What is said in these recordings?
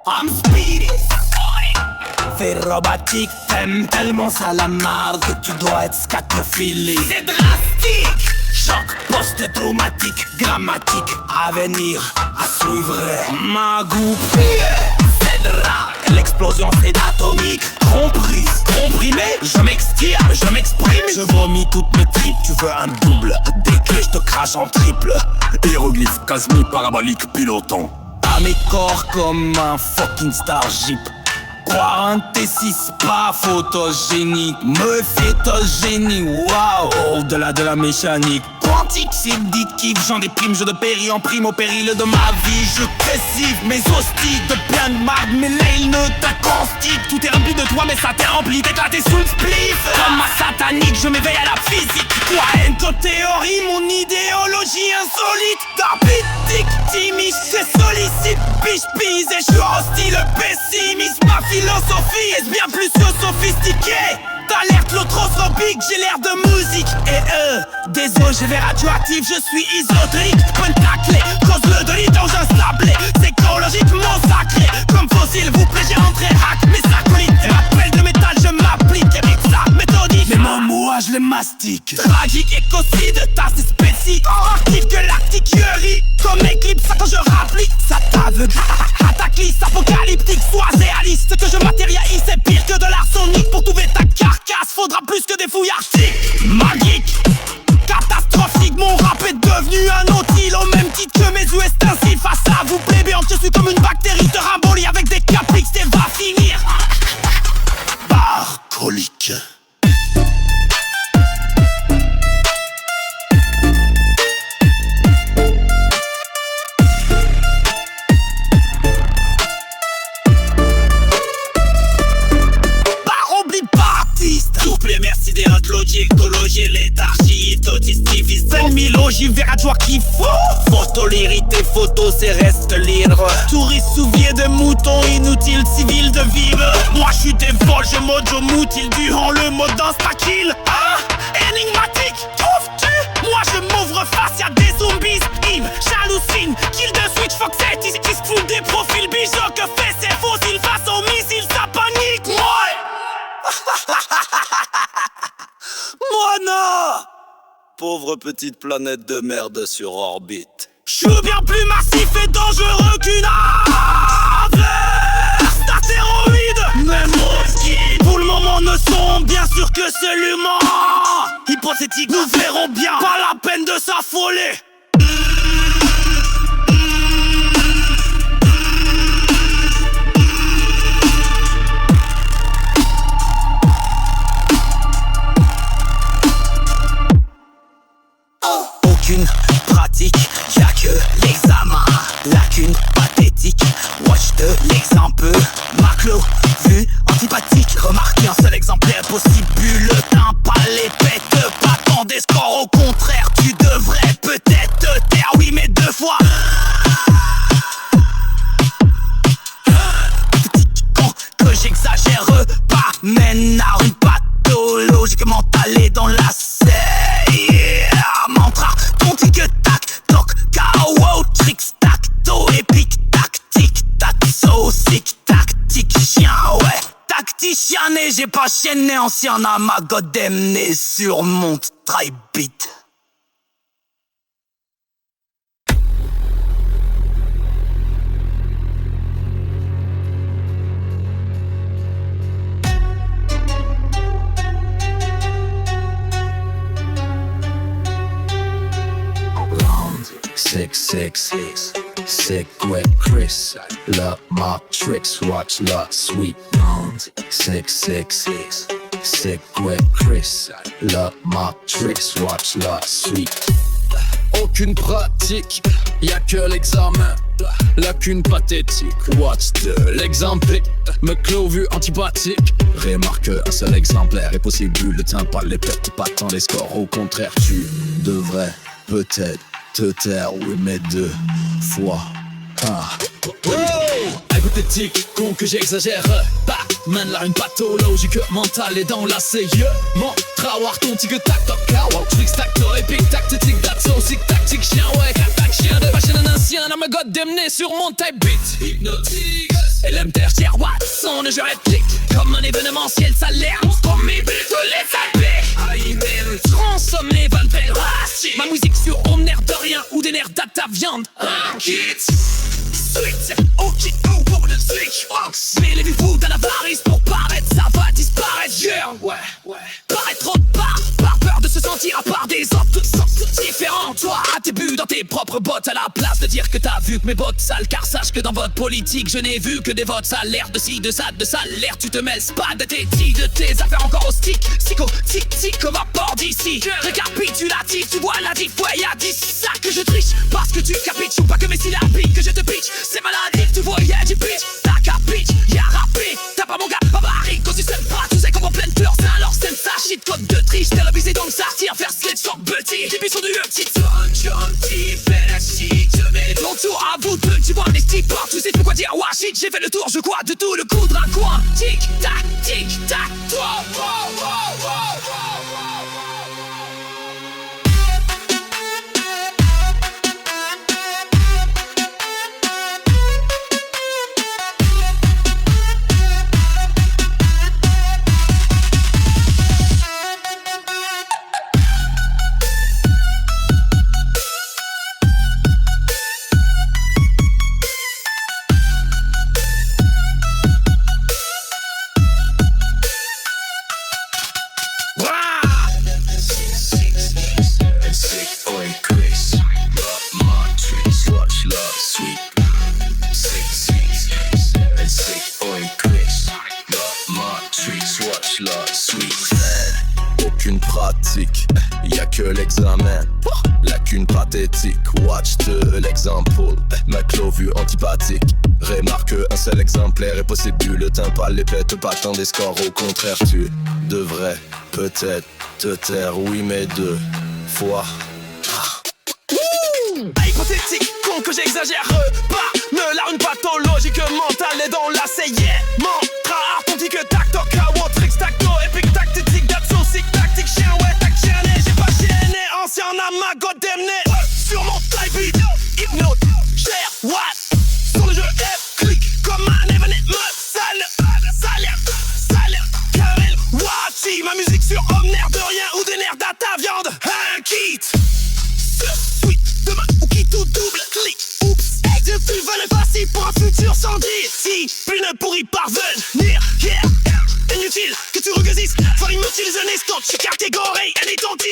I'm speedy. Ferrobatique, t'aimes tellement ça la marde que tu dois être scatophilique. C'est drastique. Choc post-traumatique, grammatique, à venir, à suivre. Ma goupille, c'est de rap. L'explosion c'est d'atomique. Comprimé, je m'extire, je m'exprime. Je vomis toutes mes tripes, tu veux un double. Dès que je te crache en triple. Hiéroglyphe, casmi, parabolique, piloton. À mes corps comme un fucking Starship. Croire un T6 pas photogénique. Me génie, waouh. Au-delà de la mécanique quantique, c'est dit kiff, j'en déprime, je de péris en prime au péril de ma vie. Je pressive mes hosties de plein de marde, mais là il ne t'aconstigue. Tout est rempli de toi mais ça t'est rempli d'éclater sous le spliff. Comme ma satanique, je m'éveille à la physique. Quoi, ento théorie, mon idéologie insolite. D'arbitique, timide, je sollicite, biche pise et je suis hostile, le pessimisme. Ma philosophie est bien plus que sophistiquée. D'alerte l'autrostropique, j'ai l'air de musique. Et des OGV radioactifs, je suis isotrique. Pentaclé, cause le délit dans un sablé. C'est écologiquement sacré. Comme fossile, vous plaît, j'ai rentré hack mes acolytes. Rappel de métal, je m'applique avec ça, méthodique. Mais mon moi, je les mastique. Tragique, écocide, tasse spécie. Antarctique, galactique, yuri. Comme éclipse, ça quand je rapplique. Ça t'aveugle, attaquiste, apocalyptique. Sois réaliste, que je matérialise. C'est pire que de l'arsenic pour trouver ta carcasse. Faudra plus que des fouilles arctiques. Magique, catastrophique, mon rap est devenu un outil au même titre que mes US ainsi. Face à vous plébéante, je suis comme une bactérie de Ramboli avec des caprix et va finir par colique. Merci des logies, écologie, léthargie, autistif, 5000 ogives, verrageoire qu'il faut. Photolérité, photo, c'est reste libre. Touriste souvier de moutons, inutile, civil de vivre. Moi je suis des vols, je mojo moutile, durant le mode insta-kill. Ah, énigmatique, trouves-tu? Moi je m'ouvre face, y'a des zombies, Yves, j'hallucine. Kill de switch, Foxette, qui se fout des profils bijoux. Que fait ces fossiles face aux missiles, ça panique, moi. Moi non! Pauvre petite planète de merde sur orbite. J'suis bien plus massif et dangereux qu'une averse d'astéroïdes. Mes mosquites pour le moment ne sont bien sûr que c'est l'humain. Hypothétique, nous verrons bien, pas la peine de s'affoler. Aucune pratique, y'a que l'examen. Lacune pathétique, watch de l'exemple. Maclo, vue antipathique. Remarquez un seul exemplaire possible. Bulletin, pas les pètes, pas tant des scores. Au contraire, tu devrais peut-être te taire. Oui, mais deux fois. Quand que j'exagère pas, mène à une pathologie mentale et dans la scène. Mantra, ton tic-tac, toc, KO, trick, stack, to, épique, tactique, tac, so, sick, tactique, chien, ouais. Tacticien né, j'ai pas chienné, ancien à ma godem né sur mon try beat. Six, sick with Chris. Love my tricks, watch la sweet bounds. Six, sick with Chris. Love my tricks, watch la sweet. Aucune pratique, y'a que l'examen. Lacune pathétique, watch de l'exemple. Me clos vue antipathique. Remarque un seul exemplaire est possible. Le temps pas les pertes, pas tant les scores. Au contraire, tu devrais peut-être te taire, oui, mais deux fois. Hypothétique, con que j'exagère pas. Man là une pathologie que mentale est dans la CE. Montre à voir ton tic-tac, toc, wow, trick, stack, to, épique, tactique, datso, sick, tactique, chien, ouais, attaque, chien de machine, un ancien, à ma god, démené sur mon type beat. Hypnotique. LMTR, Watson, je réplique comme un événementiel salaire. Comme mes bulles de les transsomme les vannes ma musique sur on nerf de rien ou des nerfs data viande. Un kit switch, ok, pour le switch. Mais les fous à l'avarice pour paraître, ça va disparaître. Yeah, ouais. Paraître trop par peur de se sentir à part des autres différents. Toi, à tes buts dans tes propres bottes, à la place de dire que t'as vu que mes bottes sales. Car sache que dans votre politique, je n'ai vu que des votes salaires de ci, de ça, de salaire. Tu te mêles pas de tes de tes affaires encore au stick. Tic, comme un port d'ici. Récapitulatif, tu vois la diff, ouais, y'a 10 ça que je triche. Parce que tu capites ou pas que mes syllabiques que je te pitch. C'est maladif, tu vois, y'a du pitch. T'as capitch, y'a rappé. T'as pas mon gars, pas barrique, cause tu sais pas, tu sais comme en pleine fleur. C'est alors c'est ça, shit, code de triche. T'es abusé donc ça tire, faire sketch sur petit. Des bisous du petit gentil, pélagie, je mets ton tour à vous deux. Tu vois des types, tu sais plus quoi dire, ouais, shit, j'ai fait le tour, je crois de tout le coup d'un coin. Tic tac, toi, Aucune pratique, y'a que l'examen. Lacune pathétique, watch de l'exemple. Maclo vue antipathique. Remarque un seul exemplaire est possible. Le temps pas les pète, pas tant des scores. Au contraire, tu devrais peut-être te taire. Oui, mais 2 fois. Hypothétique, con que j'exagère pas. Ne la une pathologique mentale est dans la yeah. Mantra arthontique, tacto, kawo, tricks, tacto, épique, tactique, datso, sick, tactique, chien, ouais, tac, chienné. J'ai pas chienné, ancien amago démné. Sur mon type beat, hypnote, cher, what? Sur le jeu F, clic, comme un événement, salaire, Karel, Wati. Ma musique sur homme, nerf de rien ou des nerfs data viande. Un kit, suite, demain ou quitte ou double clic. Oups, Dieu, tu venais facile pour un futur sans dire. Si, plus ne pour y parvenir, yeah. Inutile que tu regaisisses, faut inutile un instant. Je suis catégorie, elle est anti,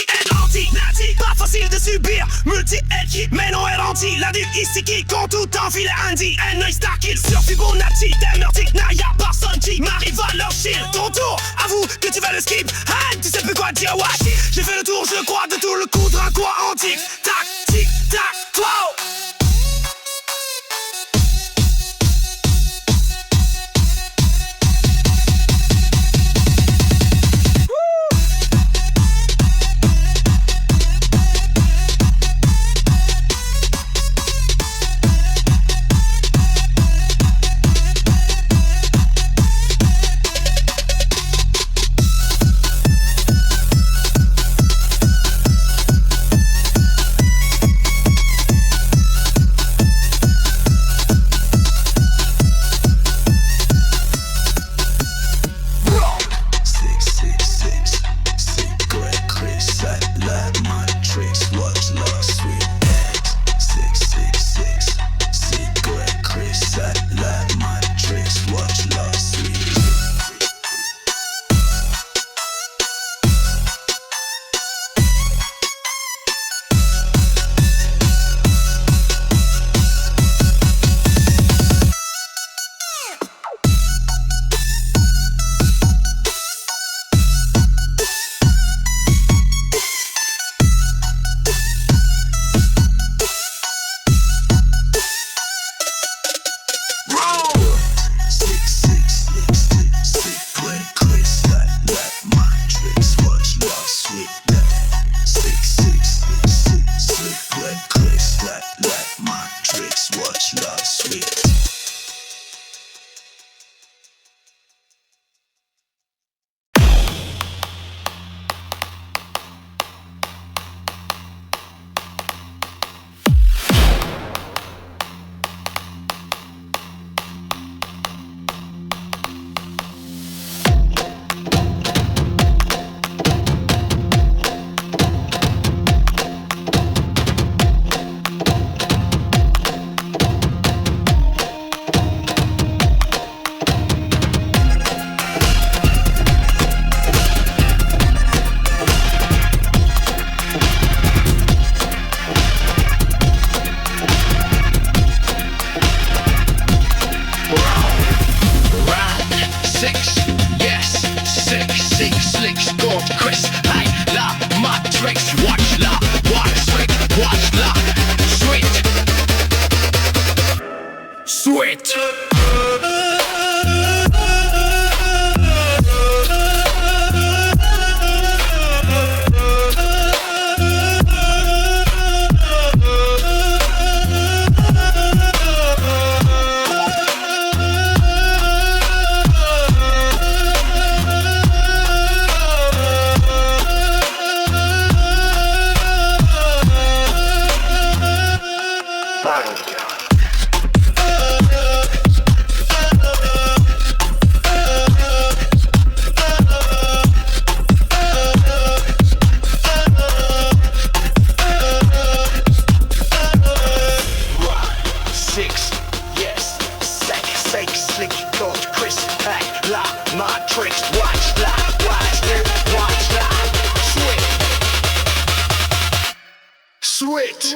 pas facile de subir, multi-équipe, mais non elle anti. La dupe ici qui compte tout en fil Andy. Un œil star kill sur Fibonacci. T'es meurti, y'a personne qui m'arrive à leur chill. Ton tour, avoue que tu vas le skip. Ah, tu sais plus quoi dire, ouais. J'ai fait le tour, je crois, de tout le coup d'un quoi antique. Tac, tic, tac, wow. my tricks. Watch that, watch that, watch that. Sweet. Sweet.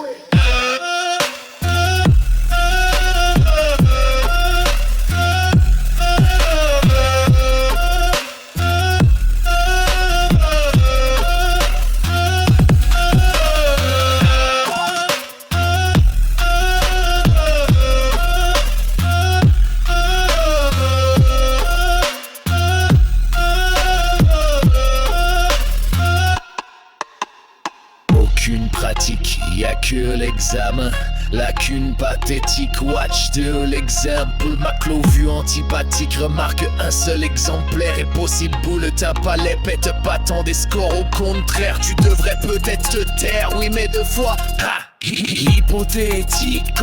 Aucune pratique, y a que l'examen. Lacune pathétique, watch de l'exemple. Ma vue antipathique, remarque un seul exemplaire est possible. Boule ta palais, pète pas tant des scores. Au contraire, tu devrais peut-être te taire. Oui, mais deux fois, ha! Hypothétique,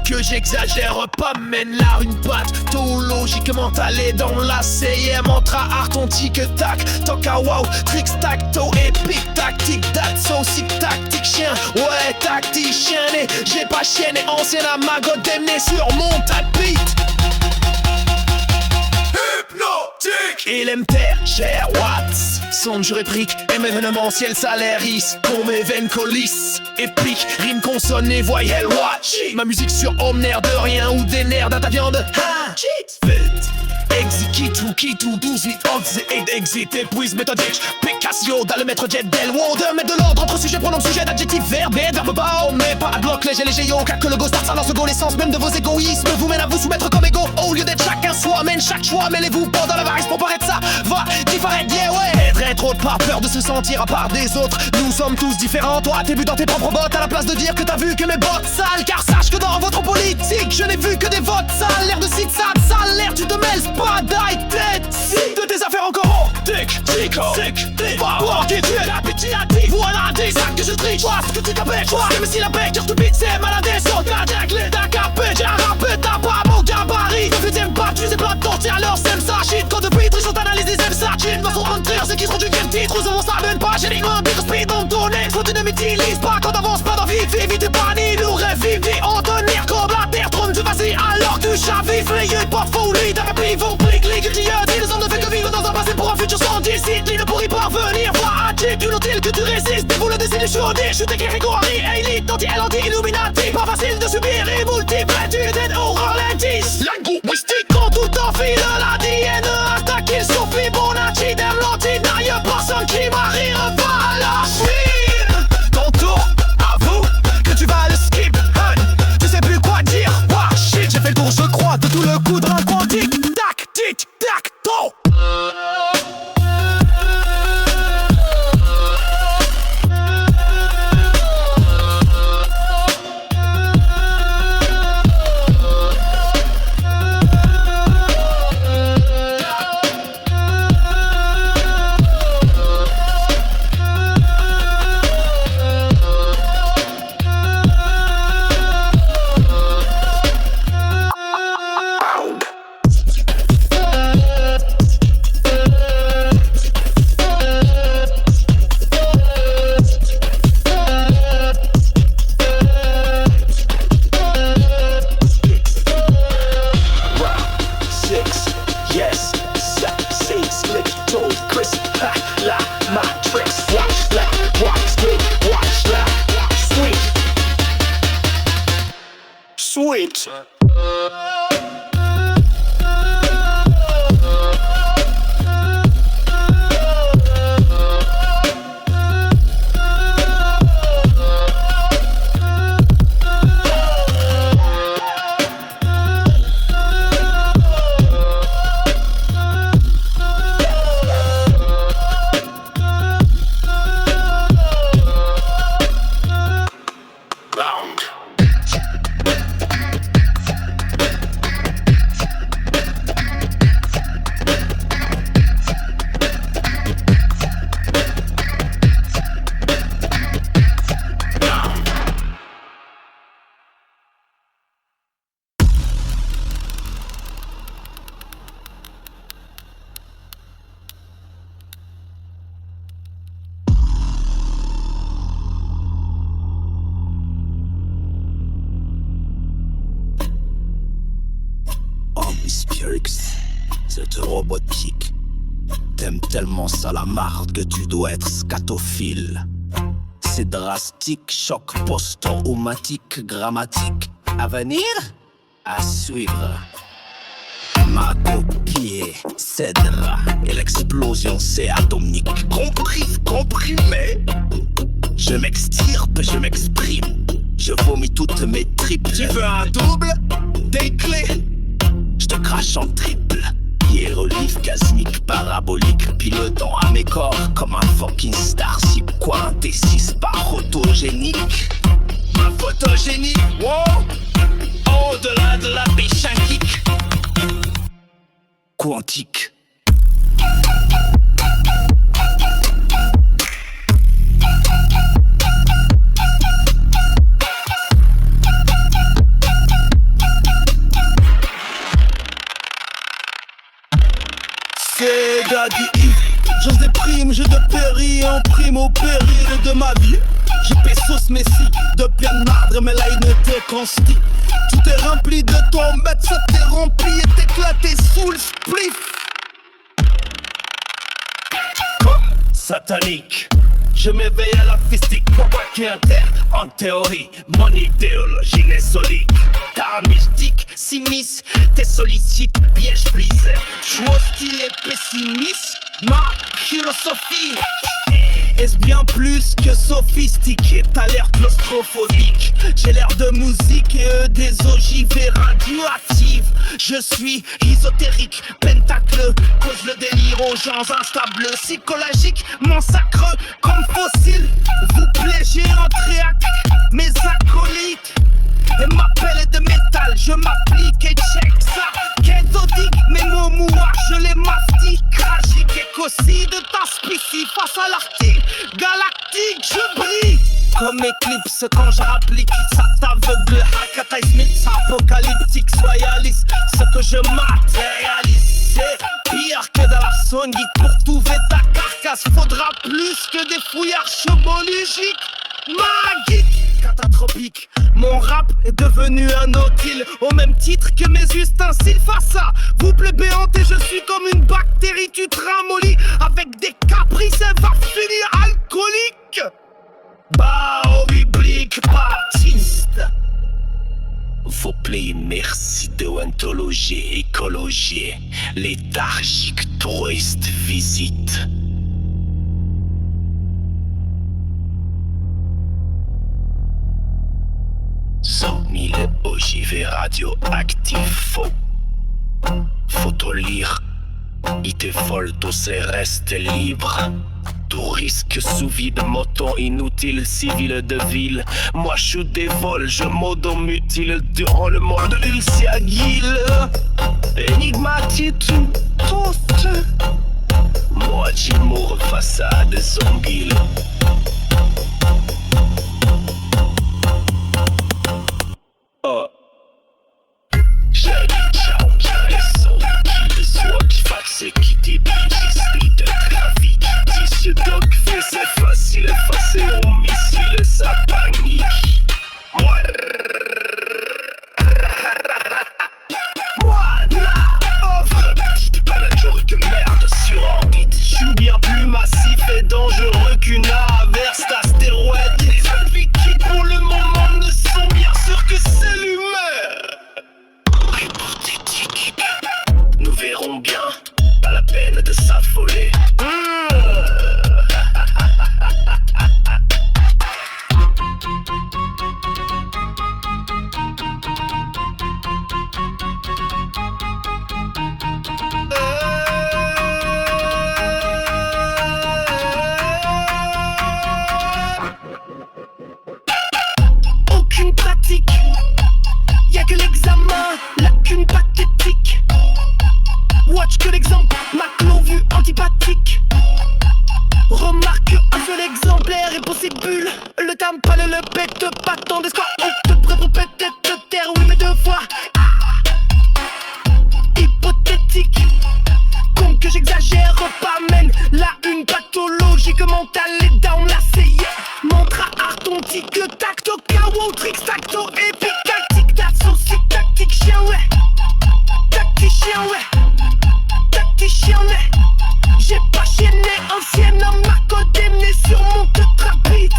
que j'exagère pas, mène là une patte. Logiquement allé dans la CM entre art ton tic-tac, toc à wow, tricks tacto, épique, tactique, date, sauce, tactique, chien, ouais, tacticien, né, j'ai pas chienné, ancien amago démené sur mon tapis. Hypnotique. Il aime terre, cher Watts. Son jeu réplique, aime événementiel, salaris. Pour mes veines colisses, épique, rime consonne et voyelle, watch. Ma musique sur homme, nerf de rien ou des nerfs dans ta viande. Ha! Cheat. Vite. Execute ou quitte ou 12 8 odds et exit épuise méthodique. Picasso dans le maître jet del Wonder. Mettre de l'ordre entre sujet, pronom, sujet, d'adjectif, verbe et verbe bas. On met pas à bloc, léger, yo. Car que le go start, ça lance go, l'essence même de vos égoïsmes vous mène à vous soumettre comme égo. Au lieu d'être chacun soi, mène chaque choix. Mêlez-vous pas dans l'avarice pour paraître ça. Va, différent, yeah, ouais. Être trop par peur de se sentir à part des autres. Nous sommes tous différents. Toi, t'es vu dans tes propres bottes. À la place de dire que t'as vu que mes bottes sales. Car sache que dans votre politique, je n'ai vu que des votes sales. L'air de site sale, l'air tu te mêles pas d'aïe. Si de tes affaires encore en tic, tic, pas qui tu es l'appétit, voilà des sacs que je triche. Vois ce que tu t'appelles, vois même si la bec tu te piques, c'est maladie, sur cardiaque, les d'acapé, j'ai rappé, t'as pas mon gabarit. Ne t'aimes pas, tu sais pas de alors c'est ça, shit, quand depuis ils sont analysés, c'est ça, shit, me font rentrer, c'est qu'ils sont du game titre, nous avons ça, même pas, j'ai l'immense, big speed dans ton ex, faut tu ne m'utilises pas, quand t'avances pas dans vie, vite pas, ni nous rêve, en tenir comme la terre, trône du vas-y, alors que tu chavives, n'ayez pas folie, t'as pris vos briques, les ils ne fait que vivre dans un passé pour un futur sans discipline pour y parvenir. Vois un type inutile que tu résistes. Dévoue le dessin du chaudé. Je suis Grégory, élite, anti-Illuminati. Pas facile de subir et multiple. Tu es au ralenti. Linguistique, quand tout enfile l'ADN. Attaque, il suffit. Bonacci, dem l'antina. Y'a personne qui m'arrive. Va la Chine. Ton tour, avoue que tu vas le skip. Tu sais plus quoi dire. Wow, shit, j'ai fait le tour, je crois, de tout le coup de rein quantique. Tac, tic, tac, to. T'aimes tellement ça la marde que tu dois être scatophile. C'est drastique, choc post-traumatique, grammatique. À venir, à suivre. Ma copie cédera et l'explosion c'est atomique. Compris, mais je m'extirpe, je m'exprime. Je vomis toutes mes tripes. Tu veux un double? Des clés? Je te crache en triple. Hiéroglyphe cosmique, parabolique, pilotant à mes corps comme un fucking starship. Quintessis par photogénique. Ma photogénie, wow! Au-delà de la bichakique. Quantique. C'est Daddy Yves. J'ose des primes, je dépéris en prime au péril de ma vie. J'ai pesos Messi, de pleine marde, mais là il ne te constitue. Tout est rempli de ton maître, ça t'est rempli et t'éclaté sous le spliff. Comme satanique, je m'éveille à la fistique pour braquer un terre. En théorie, mon idéologie n'est solide. Ta mystique s'immisce, t'es sollicite, piège brisé. J'suis hostile et pessimiste, ma philosophie est-ce bien plus que sophistiqué? T'as l'air claustrophobique. J'ai l'air de musique et eux des ogives radioactives. Je suis ésotérique, pentacle, cause le délire aux gens instables. Psychologique, mon sacre comme fossile. Vous plaît, j'ai entré à mes acolytes. Et ma pelle est de métal, je m'applique et check ça. Kétodique, mes mots mouards, je les mastique. Tragique et qu'aussi de ta spicy face à l'article galactique, je brille comme éclipse quand je rapplique. Ça t'aveugle, cataclysmique, apocalyptique. Soyaliste, ce que je matérialise, c'est pire que de la sonique. Pour trouver ta carcasse, faudra plus que des fouillards chomologiques. Magique, catastrophique, mon rap est devenu un nautile, au même titre que mes ustensiles. Face à vous plébéante et je suis comme une bactérie. Tu te ramollis avec des caprices et va finir alcoolique. Bao biblique, baptiste. Vos plaies, merci déontologie, écologie, léthargique, touriste, visite. Mille ogives radioactifs, faut lire, it folto c'est reste libre. Tout risque sous vide, moton inutile, civil de ville. Moi je des vols, je modo mutile durant le mois de l'Ulcie Aguile. Énigmatique, tout. Moi j'mours face à des zombies. Oh. J'ai les sons qui soit qui fasse qui débute de trafic. Si ce doc fait c'est facile, effacer au missile sa panique. Moi la offre petite balade que merde sur orbite. J'suis bien plus massif et dangereux qu'une averse d'astéroïdes. Les seuls liquides pour le moment ne sont bien sûrs que c'est l'humeur. Hypothétique, nous verrons bien, pas la peine de s'affoler. Aucune pratique, y'a que l'examen, lacune pathétique. Watch que l'exemple, maclo vue antipathique. Remarque un seul exemplaire est possible. Le tampal le pète pas tant de score. On te prépare peut-être de terre, oui mais deux fois. Hypothétique, comme que j'exagère pas mène. Là une pathologique mentale est down la CI. Mantra artontique, tacto, kawo, tricks, tacto, épique, tactique, d'assaut, tactique, chien ouais. Tacticien ouais. Tacticien ouais. j'ai pas chienné, ancienne à ma condamnée sur mon tetrabit.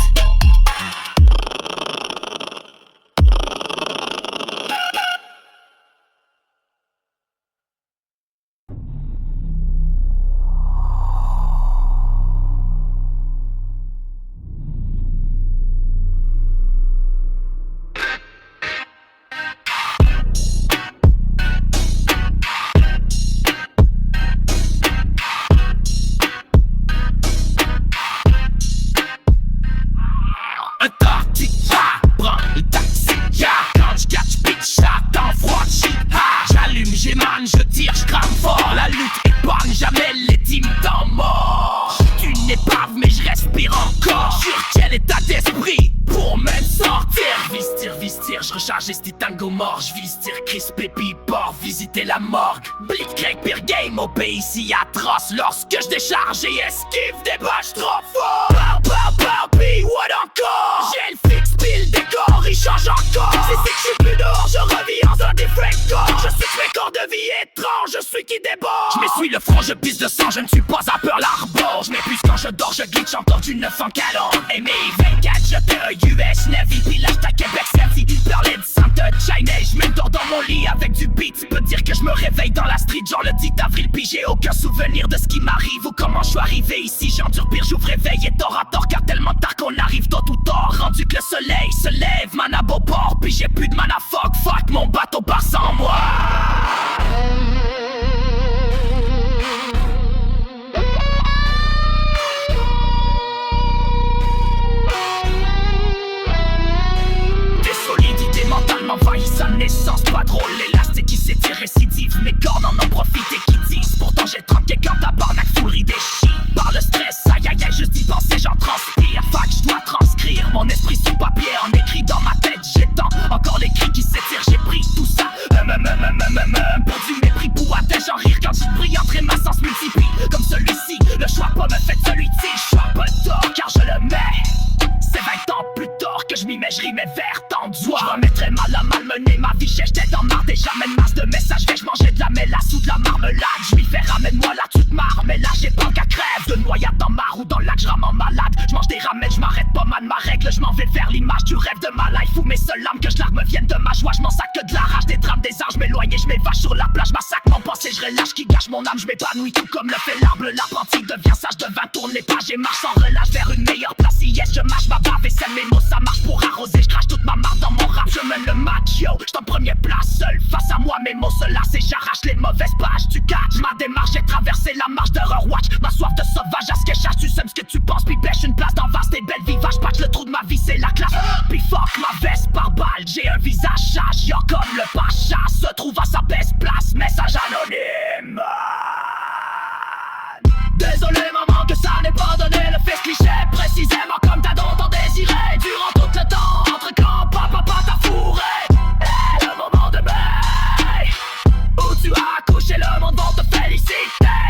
Un taxi, prends le taxi, quand je catch bitch, j'attends froid, j'allume, j'émane, je tire, je crame fort. La lutte épargne jamais les teams temps morts. Tu n'es pas mais je respire encore. Sur quel état d'esprit pour m'en sortir? Vis tir, je recharge les tango mort. Je vis tir, crispé, port, visiter la morgue. Blitzkrieg, pire game au pays si atroce. Lorsque je décharge et esquive des bâches trop fort. What encore? J'ai le fixe, pile décor, il change encore. C'est que je suis plus dehors, je revis en zone des corps. Je suis mes corps de vie étrange, je suis qui déborde. Je m'essuie le front, je pisse de sang, je ne suis pas à peur l'arbor. Je m'épuise quand je dors, je glitch encore du 9 en canon. Et mes 24, je fais un US Navy, puis l'achète à Québec Selfie. Berlin, Santa China, je m'endors dans mon lit avec du beat. Tu peux dire que je me réveille dans la street, genre le 10 d'avril, puis j'ai aucun souvenir de ce qui m'arrive ou comment je suis arrivé ici. J'endure pire, j'ouvre réveil et tort à tort, car tellement tard qu'on arrive tôt ou tard. Rendu que le soleil se lève, mana beau port, puis j'ai plus de mana fuck, mon bateau part sans moi. Des solidités mentalement envahissent sa naissance, pas drôle, l'élastique qui s'étire récidive, mes cordes en ont profité qui disent. Pourtant j'ai tranqué quand tabarnak foulerie des chiens. Par le stress, aïe aïe aïe, juste d'y penser j'en transpire. Fac, je dois transcrire mon esprit sur papier en écrit dans ma tête. J'étends encore les cris qui s'étirent, j'ai pris tout ça pour du mépris, pour atteindre j'en rire quand j'y brille. Entre ma sens multiplie comme celui-ci. Le choix pas me fait celui-ci, je suis pas tort car je le mets. C'est 20 ans plus tard que je m'y mets, je rimais vers tant de joie. Je remettrais mal à malmener ma vie, j'étais dans marre. Déjà même masse de messages, vais-je manger de la mélasse ou de la marmelade. Je m'y fais ramène-moi la toute marre, mais là j'ai pas qu'à crève. De noyade dans mar ou dans le lac, je rame en malade. Je mange des ramen, je m'arrête pas mal ma règle. Je m'en vais vers l'image du rêve de ma life. Où mes seules larmes que je larme viennent de ma joie. Je m'en sac que de la rage, des drames, des anges. M'éloigner, je m'évache sur la plage. Massacre mon pensée, je relâche qui gâche mon âme. Je m'épanouis tout comme le fait l'arbre. L'apprenti devient sage, devint tourne les pages et marche sans relâche vers une meilleure place. Yes, je mâche ma bave et sème mes mots, ça marche pour arroser. Je crache toute ma marde dans mon rap, je mène le match, yo. J'suis en première place seul, face à moi mes mots se lassent et j'arrache les mauvaises pages. Tu catches ma démarche, j'ai traversé la marche d'horreur. Watch ma soif de sauvage à ce que chasse. Tu sèmes ce que tu penses, puis bêche une place dans vaste et belle vivage. Patch le trou de ma vie, c'est la classe. Puis fuck ma veste par balle, j'ai un visage sage. Yo comme le pacha se trouve à sa best place. Message anonyme. Désolé maman que ça n'ait pas donné le fils cliché. Précisément comme t'as donc t'en désiré. Durant tout le temps, entre quand papa t'a fourré. Et le moment de mai où tu as accouché, le monde va te féliciter.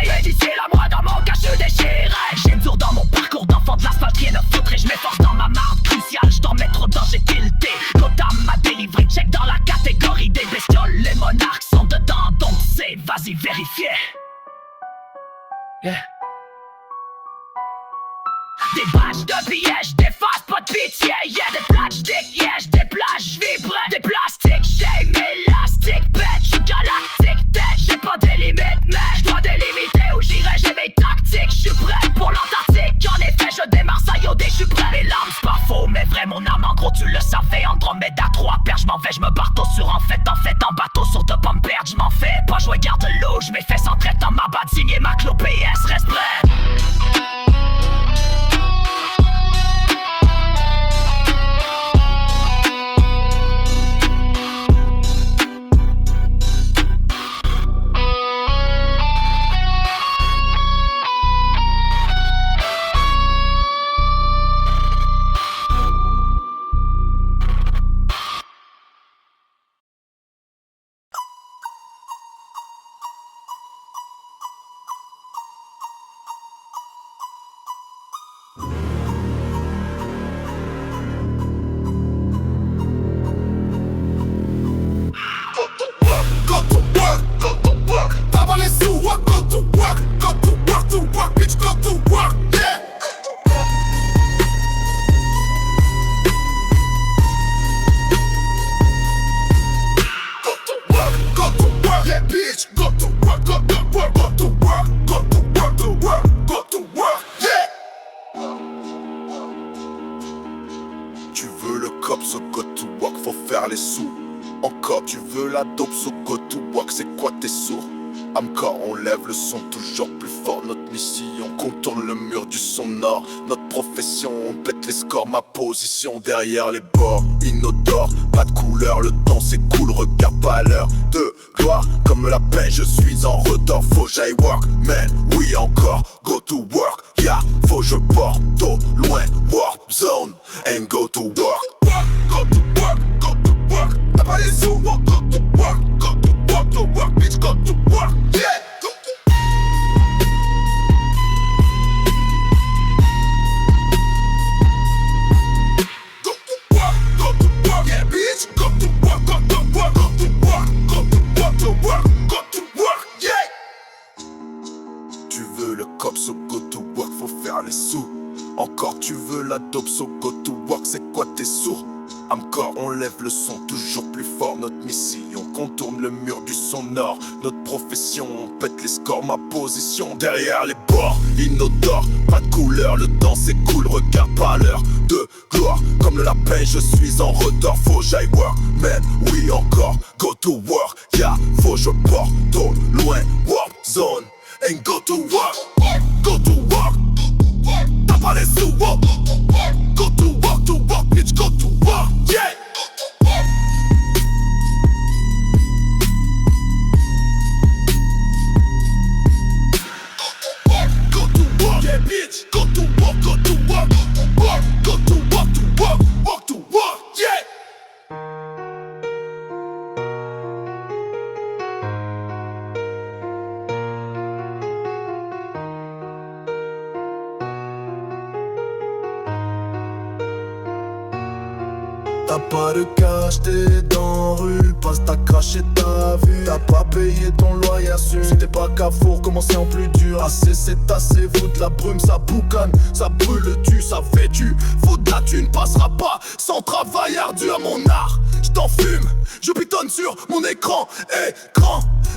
Et d'ici là moi dans mon cas je suis déchiré. J'ai dur dans mon parcours d'enfant de l'asphalte, rien ne foutre. Et je m'efforce dans ma marde cruciale. Je t'en mets trop dans j'ai tilté. Gotham m'a délivré, check dans la catégorie des bestioles. Les monarques sont dedans donc c'est vas-y vérifier. Yeah. Des bâches de pièges, des faces, pas de pitié. Y'a des plages d'équièges, des plages vibres. Des plastiques, j'ai élastique, pète. J'suis galactique, tête, j'ai pas des limites. Mais j'dois délimiter où j'irai, j'ai mes tactiques. J'suis prêt pour l'Antarctique. En effet, je démarre ça yodé, j'suis prêt. Mes larmes, c'est pas faux, mais vrai, mon âme, en gros, tu le savais. Andromède à 3 paires, j'm'en vais, j'me barre tôt sur en fait, en bateau sur de pommes pertes. J'm'en fais pas jouer garde l'eau, j'm'ai fait sans traite dans ma batte, signer ma clo PS, reste prêt. so go to work, faut faire les sous. Encore tu veux la dope, so go to work, c'est quoi t'es sourd? Encore on lève le son toujours plus fort. Notre mission contourne le mur du sonore. Notre profession on pète les scores. Ma position derrière les bords inodore, pas de couleur, le temps s'écoule, regarde pas l'heure de gloire. Comme la paix je suis en retard, faut j'aille work, man, oui encore, go to work, yeah, faut je porte au loin, warp zone, and go to work. Go to work, go to work, t'as pas les sous, go to work, go to work, bitch, go to work, yeah. Tu veux le cop, so go to work, faut faire les sous. Encore tu veux la dope, so go to work, c'est quoi t'es sourd? Encore on lève le son toujours plus fort. Notre mission contourne le mur du sonore. Notre profession on pète les scores. Ma position derrière les bords inodore, pas de couleur, le temps s'écoule, regarde pas l'heure de gloire. Comme le lapin je suis en retard, faut j'aille work, man, oui encore, go to work, yeah, faut je porte au loin, warp zone, and go to work, go to work, t'as pas les sous, go to work, bitch, go to work, yeah. Go to work, yeah, bitch, go to work, go to work, go to work, to work, work to work, yeah. T'as pas de cash, t'es dans rue, passe t'as craché ta vue. T'as pas payé ton loyer, assume. Si t'es pas Carrefour, commencer en plus dur. Assez c'est assez, vous de la brume, ça boucane, ça brûle le tu, ça fait du. Faut de la thune, passera pas sans travail ardu à mon art. J't'en fume, je pitonne sur mon écran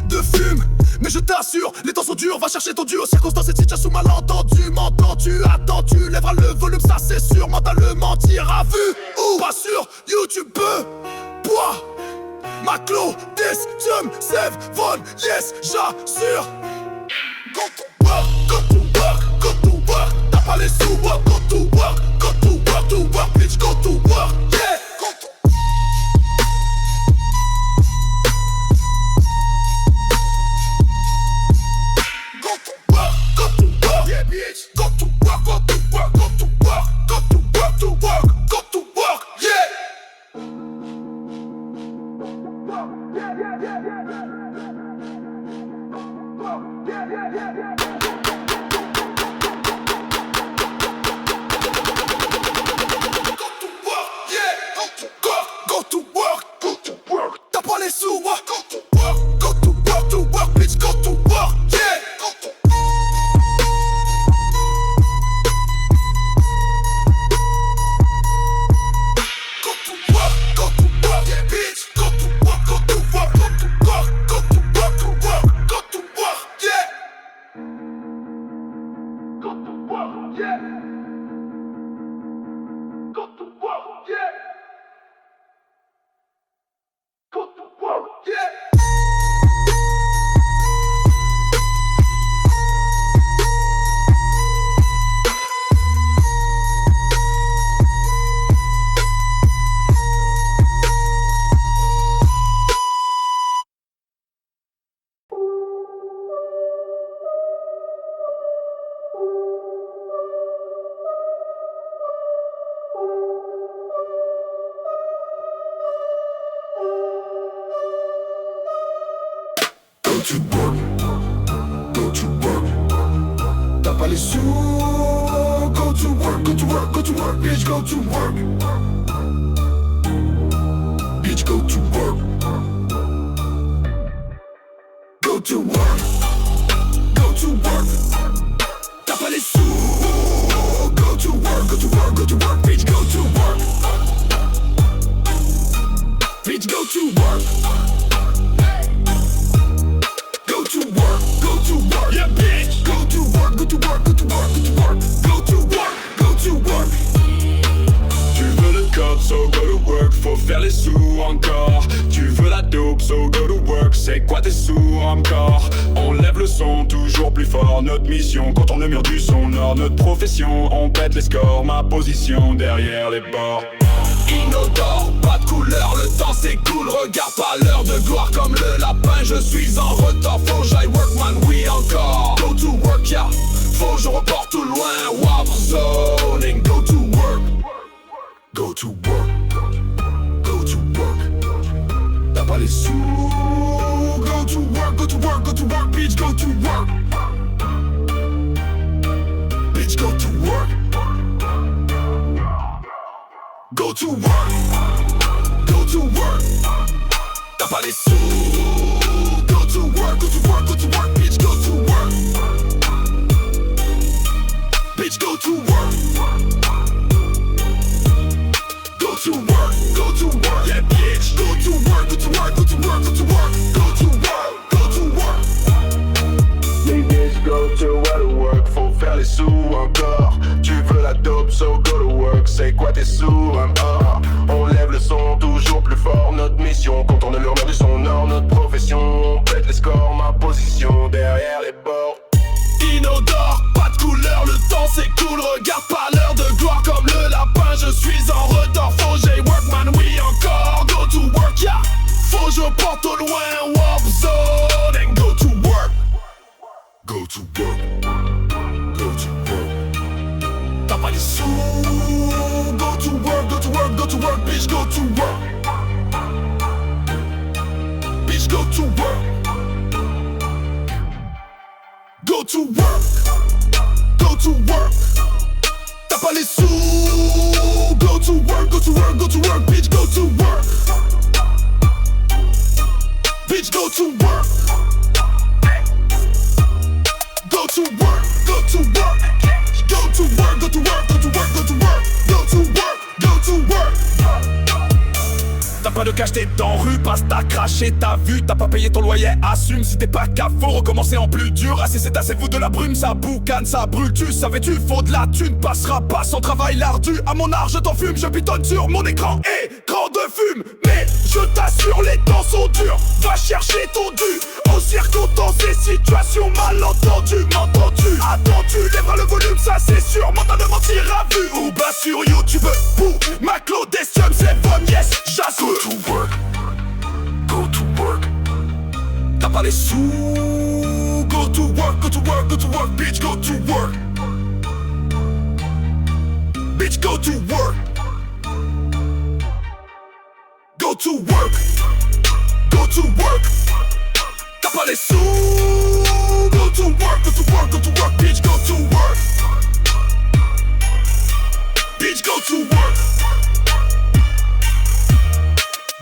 de fume. Mais je t'assure, les temps sont durs, va chercher ton duo. Circonstance, cette situation malentendu. M'entends-tu, attends, tu lèveras le volume, ça c'est sûr. Mentalement, t'iras vu ou pas sur YouTube. Bois, Maclo, Distum, Sev, Von, yes, j'assure. Go to work, go to work, go to work. T'as pas les sous, go to work, go to work, bitch, go to work, yeah. son toujours plus fort. Notre mission, contourne le mur du son nord. Notre profession, on pète les scores. Ma position derrière les bords. Inodore, pas de couleur, le temps s'écoule. Regarde pas l'heure de gloire comme le lapin. Je suis en retard, faut j'aille work man, oui encore. Go to work, yeah, faut je reporte tout loin. Warp zoning, go to work. Go to work, go to work. T'as pas les sous. Go to work, go to work, go to work, bitch, go to work. Bitch, go to work. Go to work, go to work. T'as pas les sous. Go to work, go to work, go to work, bitch, go to work. Bitch, go to work. Go to work, go to work, yeah, bitch. Go to work, go to work, go to work, go to work. Go to work, go to work. Les bitches go to work, faut faire les sous encore. Tu veux la dope, so go to work. C'est quoi tes sous, on lève le son toujours plus fort. Notre mission, contourne le mur du son nord. Notre profession, on pète les scores. Ma position derrière les bords. Inodore, pas de couleur, le temps s'écoule. Regarde pas l'heure de gloire comme le lapin. Je suis en retard, faut j'ai work man, oui encore. Go to work, yeah, faut je porte au loin. Warp zone and go to work. Go to work, go to work. T'as pas les sous. Go to work, go to work, go to work, bitch, go to work. Bitch, go to work. Go to work, go to work. T'as pas les sous. Go to work, go to work, go to work, bitch, go to work. Bitch, go to work. Go to work, go to work. Go to work, go to work, go to work, go to work. Go to work, go to work. T'as pas de cash, t'es dans rue, passe t'as craché, t'as vu, t'as pas payé ton loyer, assume. Si t'es pas caf, faut recommencer en plus dur. Assez c'est assez, vous de la brume, ça boucane, ça brûle. Tu savais-tu, faut de la thune, passera pas sans travail l'ardu. À mon art, je t'en fume, je pitonne sur mon écran, écran de fume. Mais je t'assure, les temps sont durs, va chercher ton dû. Aux circonstances et situations malentendues, m'entends-tu? Attends-tu, lèvera le volume, ça c'est sûr, mental mentir à vue. Ou bas sur YouTube, pour ma Claudestium, c'est bon, yes, j'assume. Go to work, go to work. T'as pas les sous. Go to work, go to work, go to work, bitch, go to work. Bitch, go to work. Go to work, go to work. T'as pas les sous. Go to work, go to work, go to work, bitch, go to work. Bitch, go to work.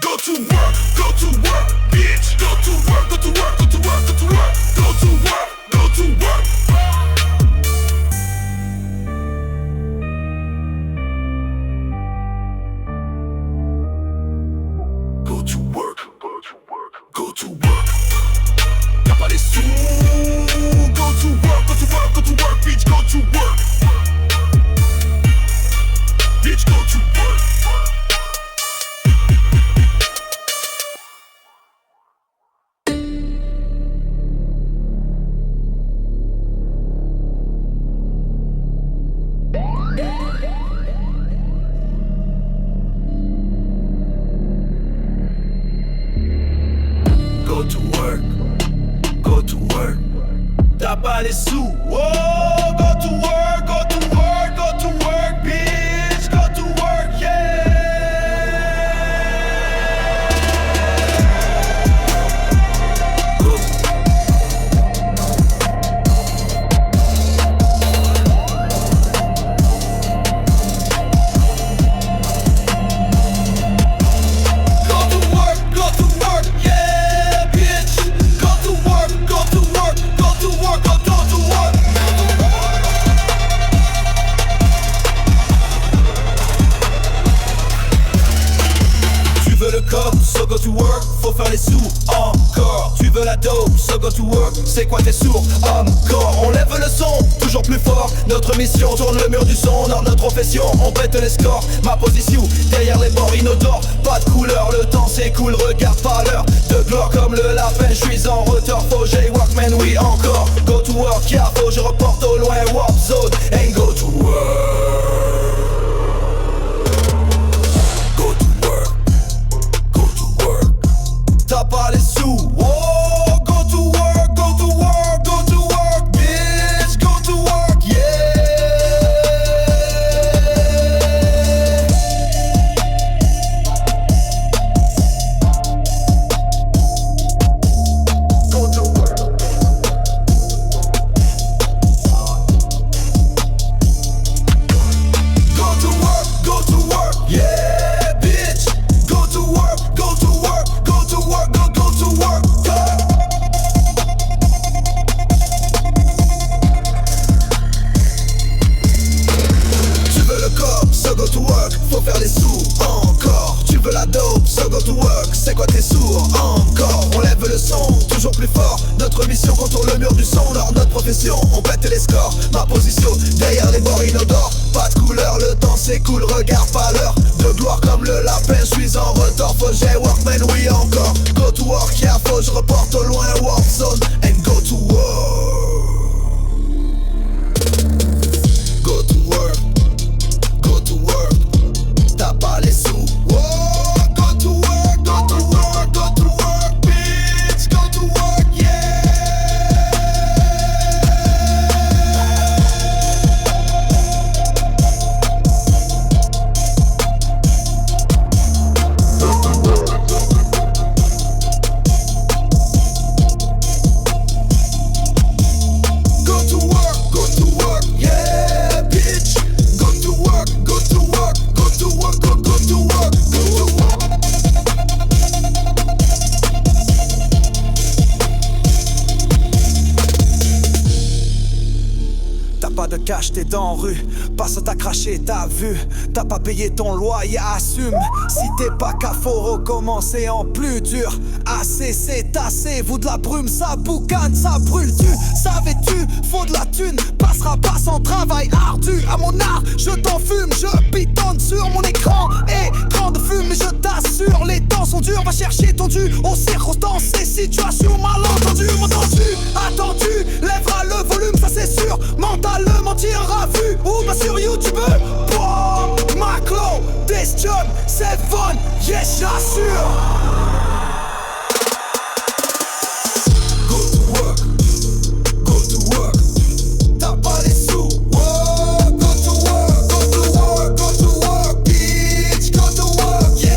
Go to work, go to work, bitch. Go to work, go to work, go to work, go to work. Go to work, go to work. Go to work, go to work, go to work. T'as pas les sous. Go to work, go to work, go to work, bitch. Go to work. Bitch, go to work. T'as pas les sous, oh, go to work, go to work, go to work, bitch, go to work, yeah. So go to work, faut faire les sous encore. Tu veux la dope, so go to work, c'est quoi t'es sourd encore. On lève le son, toujours plus fort. Notre mission tourne le mur du son. Dans notre profession, on pète les scores. Ma position, derrière les bords inodores. Pas de couleur, le temps s'écoule, regarde pas l'heure. De gloire comme le lapin, je suis en retard. Faut J-Walkman, oui encore. Go to work, yeah, faut je reporte au loin. Warp zone, and go to work. Go to work, go to work. T'as pas les sous, oh, go to work, go to work, go to work, bitch, go to work, yeah. Go to work. Go to work, go to work, yeah, bitch. Go to work, go to work, go to work, go to work, go. Tu veux le cop, so go to work, faut faire les sous, encore. Tu veux la dope, so go to work, c'est quoi t'es sourd, encore. On lève le son, toujours plus fort. Notre mission contourne le mur du son. Dans notre profession, on pète les scores. Ma position, derrière les bords inodores. Pas de couleur, le temps s'écoule, regarde pas l'heure. De gloire comme le lapin, je suis en retard. Faut J-Walkman, oui encore. Go to work, yeah, faut je reporte au loin. Warp zone, and go to work. Go to work, go to work. T'as pas les sous, oh, go to work, go to work, go to work, bitch, go to work, yeah. Go to work, yeah, bitch. Go to work, go to work, go to work, go to work, go to work. T'as pas de cash, t'es dans rue. Passe t'as craché, t'as vu. T'as pas payé ton loyer, assume. Si t'es pas qu'à, faut recommencer en plus dur. Assez, c'est assez. Vous de la brume, ça boucane, ça brûle. Tu savais-tu, faut de la thune. Passera pas sans travail ardu. À mon art, je t'en fume. Je pitonne sur mon écran. Écran de fume, mais je t'assure, les temps sont durs. Va chercher ton dû aux circonstances et situations malentendues. M'entends-tu, attendu, lèvera le volume, ça c'est sûr. Mentalement tirera vu ou pas sur YouTube. Boom, Maclo, this job, c'est fun, yes j'assure. Go to work, go to work. T'as pas les sous, oh, go to work, go to work, go to work, bitch, go to work, yeah.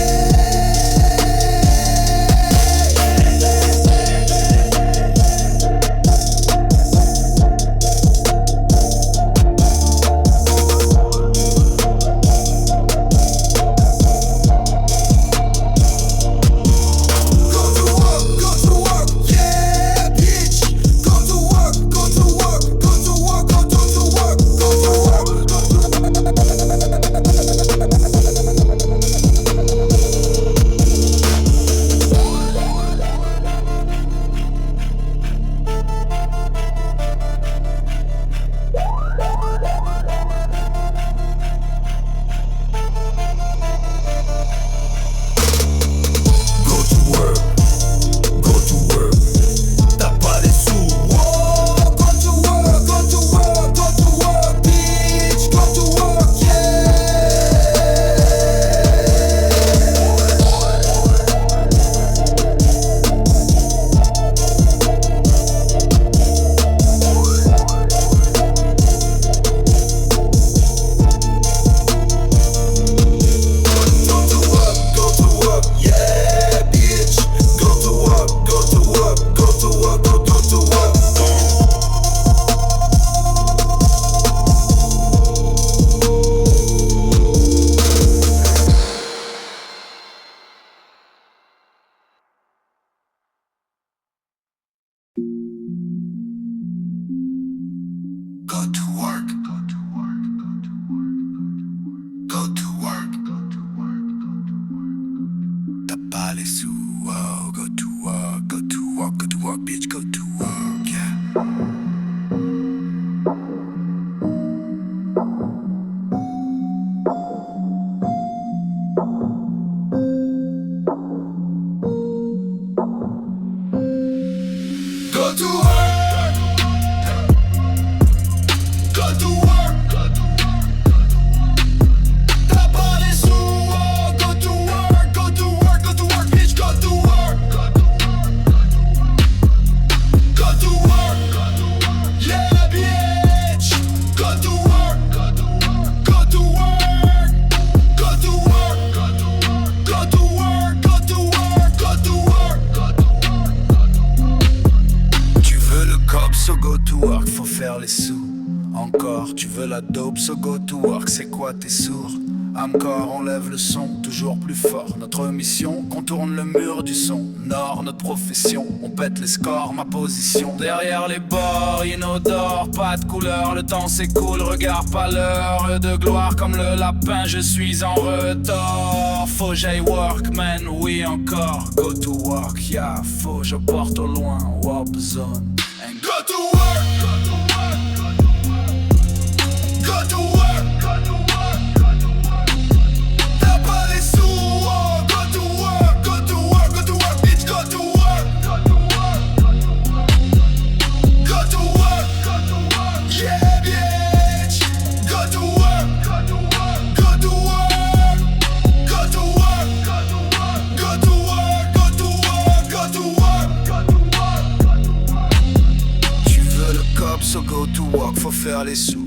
Encore, tu veux la dope, so go to work. C'est quoi, t'es sourd? Encore, on lève le son, toujours plus fort. Notre mission, contourne le mur du son. Nord, notre profession, on pète les scores, ma position. Derrière les bords, inodore, pas de couleur. Le temps s'écoule, regarde pas l'heure de gloire. Comme le lapin, je suis en retard. Faut j'aille work, man, oui encore. Go to work, yeah, faut je porte au loin. Warp zone. And go to work, go to work, go to work. So go to work, faut faire les sous.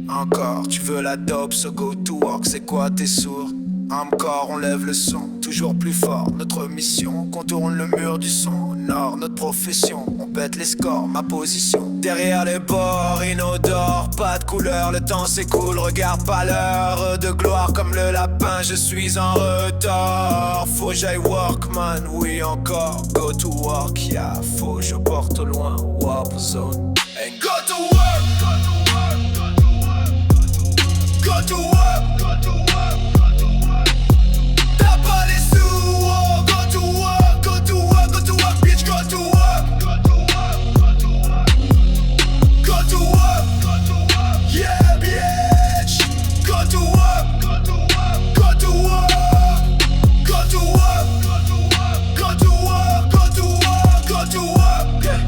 Encore, tu veux la dope, so go to work. C'est quoi, t'es sourd? Encore, on lève le son, toujours plus fort. Notre mission, contourne le mur du son. Nord, notre profession, on pète les scores, ma position. Derrière les bords, inodore, pas de couleur. Le temps s'écoule, regarde pas l'heure de gloire. Comme le lapin, je suis en retard. Faut j'aille work, man, oui encore. Go to work, yeah, faut je porte au loin. Warp zone. And go to work, go to work, go to work, go to work, go to work. T'as pas les sous, oh, go to work, go to work, go to work, bitch, go to work, go to work, go to work, go to work, go to work, yeah, bitch, go to work, go to work, go to work, go to work, go to work, go to work, go to work, yeah.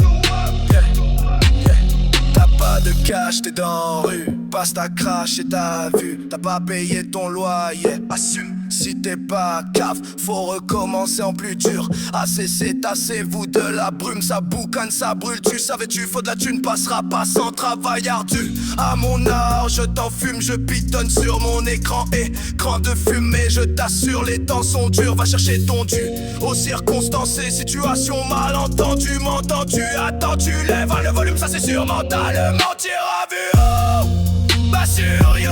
De cash, t'es dans rue, passe ta crash et t'as vu. T'as pas payé ton loyer, assume. Si t'es pas cave, faut recommencer en plus dur. Assez c'est assez, vous de la brume, ça boucane, ça brûle. Tu savais, tu faut de la thune, passera pas sans travail ardu. À mon âge, je t'en fume, je pitonne sur mon écran. Écran de fumée, je t'assure, les temps sont durs. Va chercher ton dû aux circonstances et situations mal entendues. M'entends-tu, attends, tu lèves le volume, ça c'est sûr. Mentalement, t'iras vu haut, bah sur yo.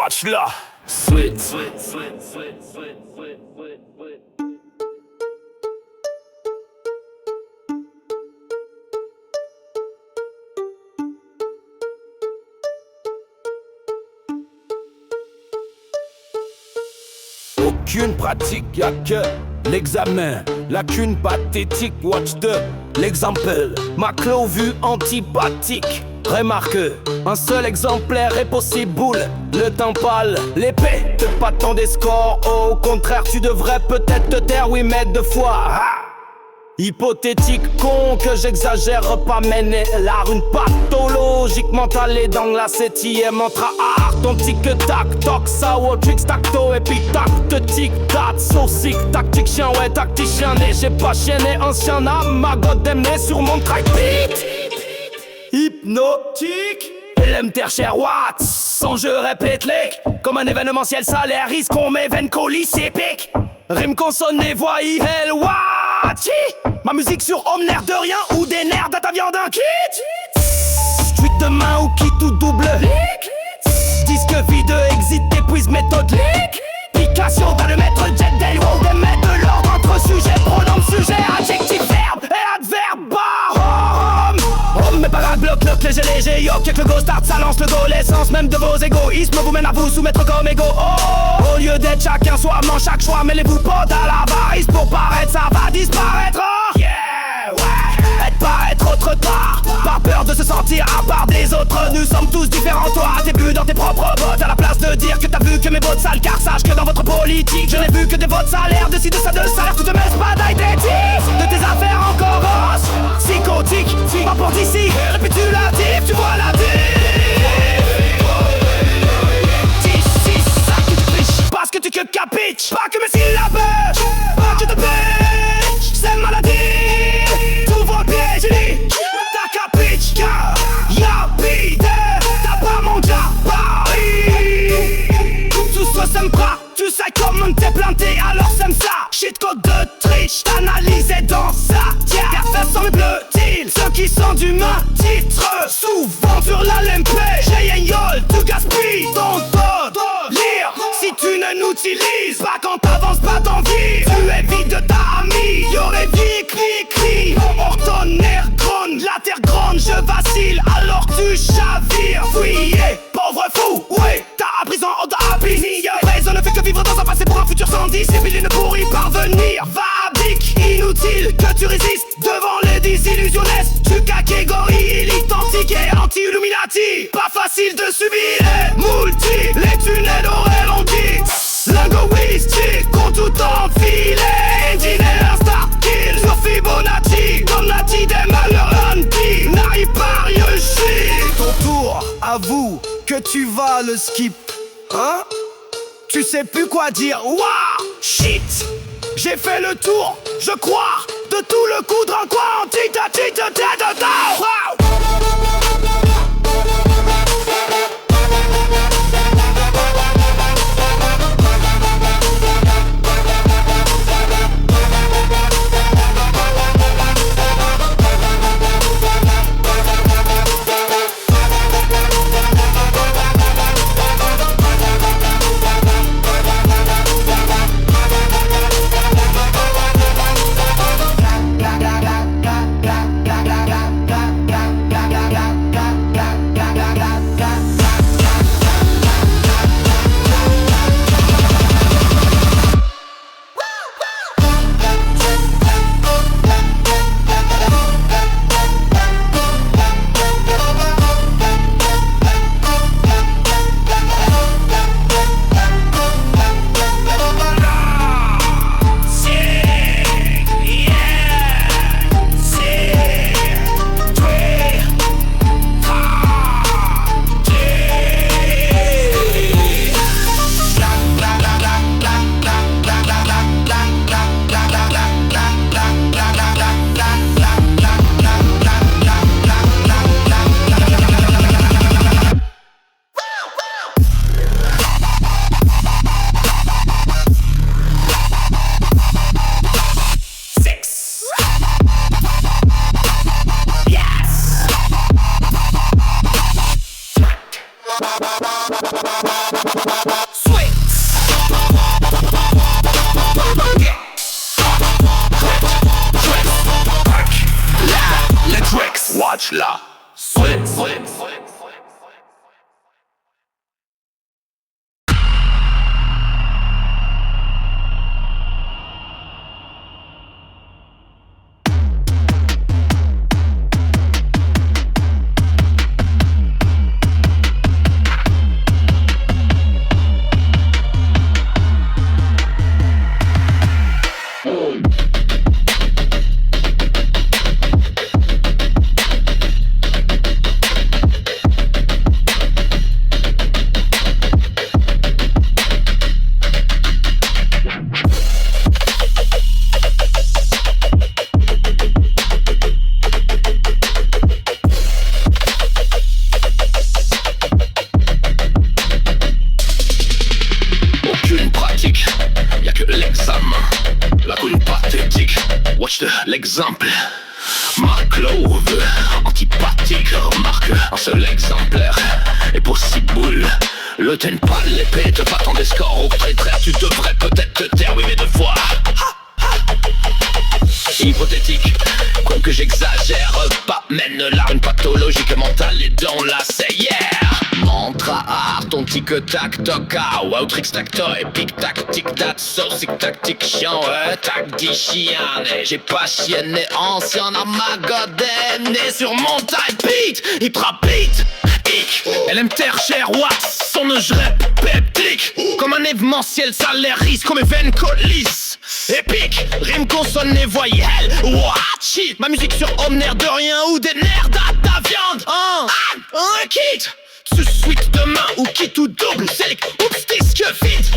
watch là. Sweet. Aucune pratique, y'a que l'examen. Lacune pathétique, watch l'exemple. Maclo vue antipathique. Remarque, un seul exemplaire est possible. Le temps pâle, l'épée te pas tant des scores. Au contraire, tu devrais peut-être te taire, oui, mais deux fois. Hypothétique con que j'exagère pas, mener l'art une pathologique mentale et dans la 7ème entre art. Ton tic-tac, toc, sour, tricks, tacto et puis tac, te tic-tac, saucic, tactique, chien, ouais, tacticien, né, j'ai pas chienné, ancien âme, ma god né sur mon track beat. Hypnotique, LMTR cher Watts, son jeu répète lick, comme un événementiel salaire, risque qu'on m'évène colis épique. Rime consonné, voix hell watchi. Ma musique sur Omner de rien ou des nerfs à ta viande un kit. Street de main ou kit ou double lick. Disque vide, exit, épuise, méthode lick. Pication dans le maître jet day wow. Des maîtres de l'ordre entre sujet, pronom, sujet, adjectif, verbe et adverbe. Homme, mais parade, bloc, léger, léger, yo. Quelques go start, ça lance le go. L'essence même de vos égoïsmes vous mène à vous soumettre comme égo. Au lieu d'être chacun soi-même, chaque choix, mêlez-vous pas à l'avarice. Pour paraître, ça va disparaître. Yeah, ouais. Être paraître autre part. Par peur de se sentir à part des autres. Nous sommes tous différents, toi, t'es bu dans tes propres bottes. À la place de dire que t'as vu que mes votes sales, car sache que dans votre politique, je n'ai vu que des votes salaires. De ci, de ça, de salaire, tu te mets pas d'identité. De tes affaires encore grosses, psychotique, pas pour d'ici, récapitulatif, tu vois la vie. Parce que tu que capiches, pas que mes syllabes, pas que de bitch, c'est maladie. Tout vos pieds, j'ai dit, t'as capiche, y'a bide, t'as pas mon gabarit. Tout ça, ça me bras, tu sais comment t'es planté, alors c'est ça. Shit code de triche, t'analyser dans ça. Car ça sent mes bleus-ils, ceux qui sont du main titre. Souvent sur la LMP, j'ai un yol, tu gaspilles ton code. Lire, si tu ne n'utilises pas quand t'avances pas dans vie. Tu es vide de ta amie, y'aurait vie, cri. Ortonnerre gronne, la terre gronde, je vacille, alors tu chavires. Fuyez, pauvre fou, ouais, ta prison on t'a appris. Raison ne fait que vivre dans un passé pour un futur sans discipline pour y parvenir. Va bic, inutile que tu résistes devant les désillusionnistes. Tu catégorie identique et anti-illuminati. Pas facile de subir les tunnels auraient longi. Linguistique, qu'on tout enfilé. Engine insta kill sur Fibonacci. Comme la des malheurs anti, n'arrive pas réussi. Ton tour, avoue que tu vas le skip. Hein? Tu sais plus quoi dire. Waouh, shit. J'ai fait le tour, je crois, de tout le coup de rencoin. Wow. la coule pathétique. Watch l'exemple. Maclove, antipathique, remarque, un seul exemplaire est possible. Le ten pas l'épée, te pas tant des scores au traître, tu devrais peut-être te taire, oui mais deux fois. Hypothétique, comme que j'exagère pas, mène là une pathologique mentale et dans la serrière. Mantra art, ton tic-tac toc, wow, tricks tac-to, épique tactique, dat, saucic tactique, chiant, tac, dit chien. J'ai pas chienné ancien à ma godaine, né sur mon type beat, hip rapide. Elle terre cher, wax, son je peptique. Comme un événementiel, salaire risque, comme veine colis. Épique, rime consonne et voyelle. Watch it, ma musique sur omner de rien ou des nerfs à ta viande. Un kit, suite demain ou quitte ou double, select, oups, disque vite.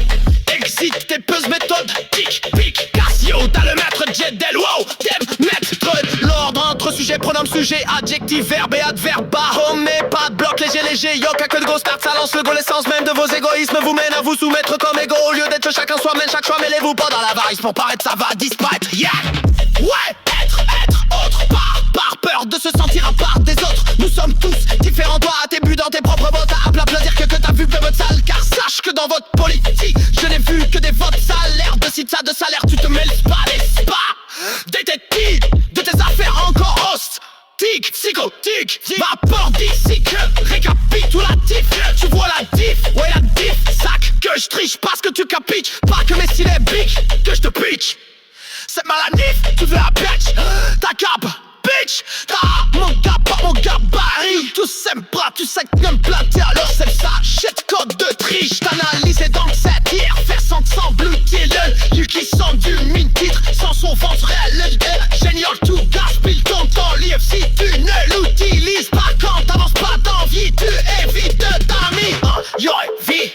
Exit tes puzzles méthode, tic, pic, Casio, t'as le maître Jedel, wow, dem, maître, l'ordre entre sujet, pronom, sujet, adjectif, verbe et adverbe, mais pas de bloc, léger, yoka que de gros start, ça lance le go, l'essence même de vos égoïsmes vous mène à vous soumettre comme égo, au lieu d'être chacun soi-même, chaque choix, mêlez-vous pas dans la varice pour paraître, ça va disparaître, yeah, ouais, être, autre, par peur de se sentir à part des autres, nous sommes tous différents, toi à tes buts dans tes propres bottes, à applaudir que t'as vu que votre salle, car sache que dans votre politique, je n'ai vu que des votes salaires, de site ça de salaire, tu te mêles pas les spas, détective de tes affaires encore host. Tic, psychotique, vapeur d'ici que récapitulatif. Tu vois la diff, ouais la diff, sac que je triche parce que tu capiches, pas que mes styles bic, que je te pitch. C'est maladif, tu veux la bitch, ta cape, bitch, t'as mon gars, pas mon gabarit. Tous s'aiment pas, tu sais que même planter alors c'est ça, shit code de triche. T'analyses et donc cette hier, faire sans que semble utile. You qui sont du mine-titre, sans son ventre réel. Génial, tout gaspille ton temps, l'IFC tu ne l'utilises pas quand t'avances pas d'envie, tu évites d'amis. Yo, vie.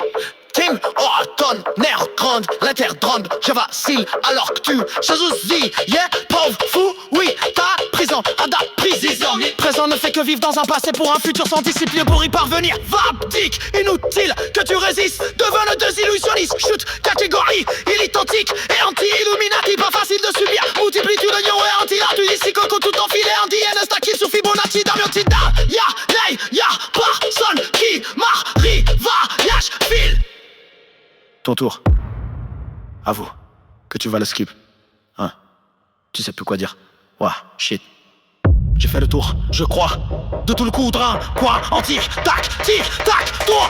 Team, oh, tonnerre grande, l'interdrome, je vacille alors que tu jalousies, yeah, pauvre fou, oui, ta prison, à ta prison, présent ne fait que vivre dans un passé pour un futur sans discipline pour y parvenir, vaptique, inutile, que tu résistes, devant le désillusionniste, chute, catégorie, illitentique et anti-illuminati, pas facile de subir, multiplitude de lions et anti-là, tu dis si coco tout enfilé, anti-haine, stacky sur Fibonacci, Damiotida, y'a personne qui m'arrive, voyage, file. Ton tour. À vous. Que tu vas le skip. Hein. Tu sais plus quoi dire. Ouah, shit. J'ai fait le tour, je crois. De tout le coup, drain, quoi, antique, tac, tic, tac, tour.